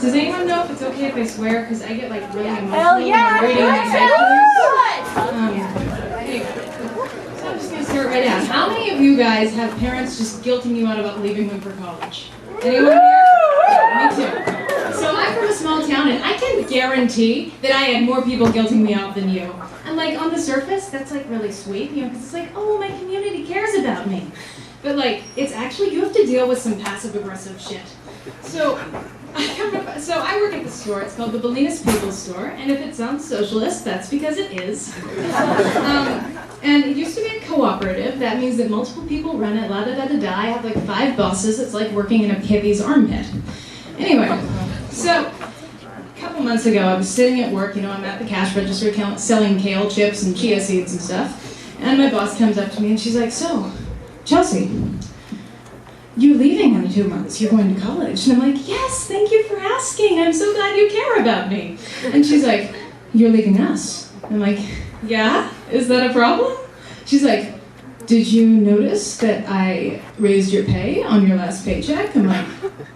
Does anyone know if it's okay if I swear? Because I get like really emotional Hell yeah! when reading these anyway, so I'm just gonna start right now. How many of you guys have parents just guilting you out about leaving them for college? Anyone here? Yeah, me too. So I'm from a small town, and I can guarantee that I had more people guilting me out than you. And like on the surface, that's like really sweet, you know, because it's like, oh, my community cares about me. But like, it's actually, you have to deal with some passive-aggressive shit. So I work at the store. It's called the Bolinas People's Store, and if it sounds socialist, that's because it is. And it used to be a cooperative. That means that multiple people run it, la-da-da-da-da. I have like 5 bosses. It's like working in a hippie's armpit. Anyway, so a couple months ago, I was sitting at work. You know, I'm at the cash register selling kale chips and chia seeds and stuff. And my boss comes up to me and she's like, so, Chelsea, you're leaving in 2 months. You're going to college. And I'm like, yes, thank you for asking. I'm so glad you care about me. And she's like, you're leaving us. I'm like, yeah, is that a problem? She's like, did you notice that I raised your pay on your last paycheck? I'm like,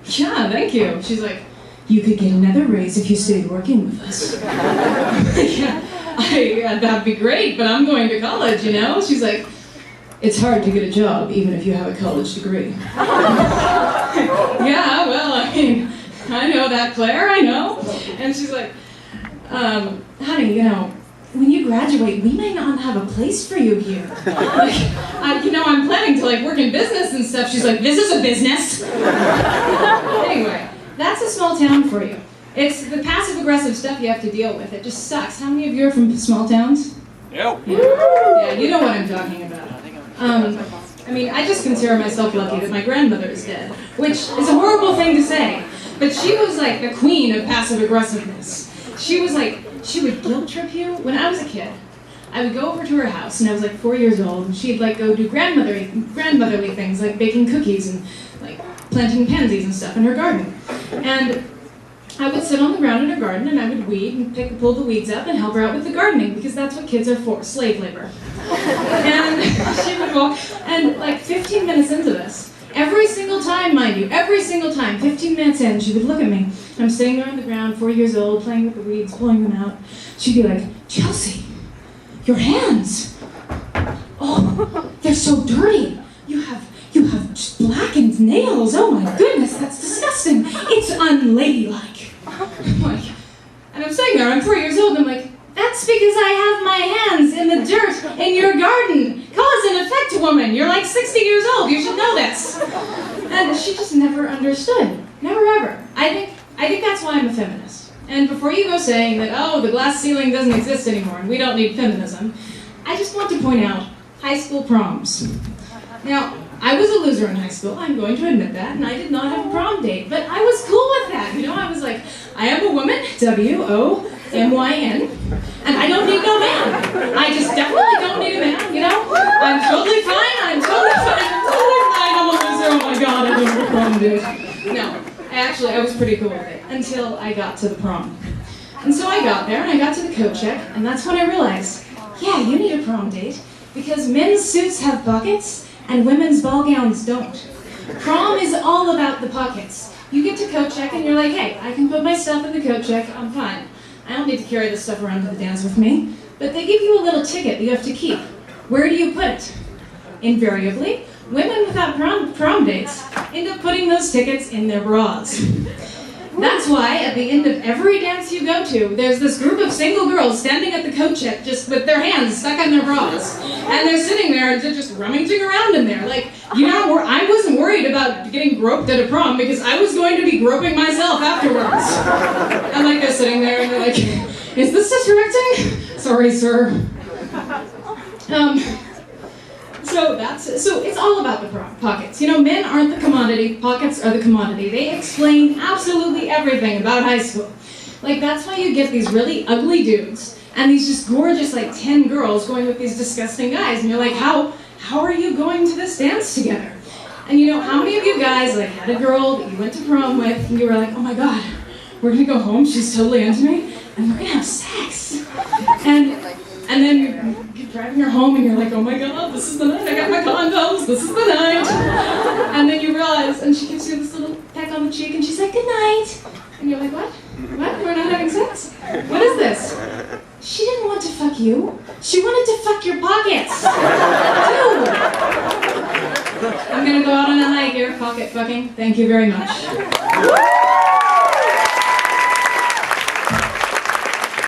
yeah, thank you. She's like, you could get another raise if you stayed working with us. Yeah, that'd be great, but I'm going to college, you know? She's like, it's hard to get a job even if you have a college degree. Yeah, well, I mean, I know that, Claire, I know. And she's like, honey, you know, when you graduate, we may not have a place for you here. Like, I'm planning to like work in business and stuff. She's like, this is a business. Anyway, that's a small town for you. It's the passive-aggressive stuff you have to deal with. It just sucks. How many of you are from small towns? Yep. Yeah, you know what I'm talking about. I mean, I just consider myself lucky that my grandmother is dead, which is a horrible thing to say, but she was like the queen of passive-aggressiveness. She was like, she would guilt trip you. When I was a kid, I would go over to her house, and I was like 4 years old, and she'd like go do grandmotherly things, like baking cookies and like planting pansies and stuff in her garden. And I would sit on the ground in her garden, and I would weed and pull the weeds up and help her out with the gardening, because that's what kids are for, slave labor. And she would walk, and like 15 minutes into this, every single time, mind you, every single time, 15 minutes in, she would look at me, and I'm sitting there on the ground, 4 years old, playing with the weeds, pulling them out. She'd be like, Chelsea, your hands, oh, they're so dirty. You have just blackened nails. Oh my goodness, that's disgusting. It's unladylike. I'm like, and I'm sitting there, I'm 4 years old, and I'm like, that's because I have my hands in the dirt in your garden. Cause and effect, woman. You're like 60 years old. You should know this. And she just never understood. Never ever. I think that's why I'm a feminist. And before you go saying that, oh, the glass ceiling doesn't exist anymore and we don't need feminism, I just want to point out high school proms. Now, I was a loser in high school, I'm going to admit that, and I did not have a prom date, but I was cool with that, you know? I was like, I am a woman, W-O-M-Y-N, and I don't need no man. I just definitely don't need a man, you know? I'm totally fine, I'm totally fine, I'm a loser, oh my god, I don't have a prom date. No, I was pretty cool with it, until I got to the prom. And so I got there, and I got to the coat check, and that's when I realized, yeah, you need a prom date, because men's suits have pockets, and women's ball gowns don't. Prom is all about the pockets. You get to coat check and you're like, hey, I can put my stuff in the coat check, I'm fine. I don't need to carry this stuff around to the dance with me. But they give you a little ticket you have to keep. Where do you put it? Invariably, women without prom dates end up putting those tickets in their bras. That's why at the end of every dance you go to, there's this group of single girls standing at the coat check just with their hands stuck in their bras. And they're sitting there and they're just rummaging around in there. Like, you know, I wasn't worried about getting groped at a prom because I was going to be groping myself afterwards. And like they're sitting there and they're like, is this distracting? Sorry, sir. So it's all about the pockets. You know, men aren't the commodity, pockets are the commodity. They explain absolutely everything about high school. Like, that's why you get these really ugly dudes and these just gorgeous, like, 10 girls going with these disgusting guys. And you're like, how are you going to this dance together? And you know, how many of you guys, like, had a girl that you went to prom with and you were like, oh my god, we're gonna go home, she's totally into me, and we're gonna have sex. And then you're driving her home and you're like, oh my god, this is the night, I got my condoms, this is the night. And then you realize, and she gives you this little peck on the cheek and she's like, good night. And you're like, what? What? We're not having sex? What is this? She didn't want to fuck you. She wanted to fuck your pockets. Dude! I'm gonna go out on a lie here, pocket fucking. Thank you very much.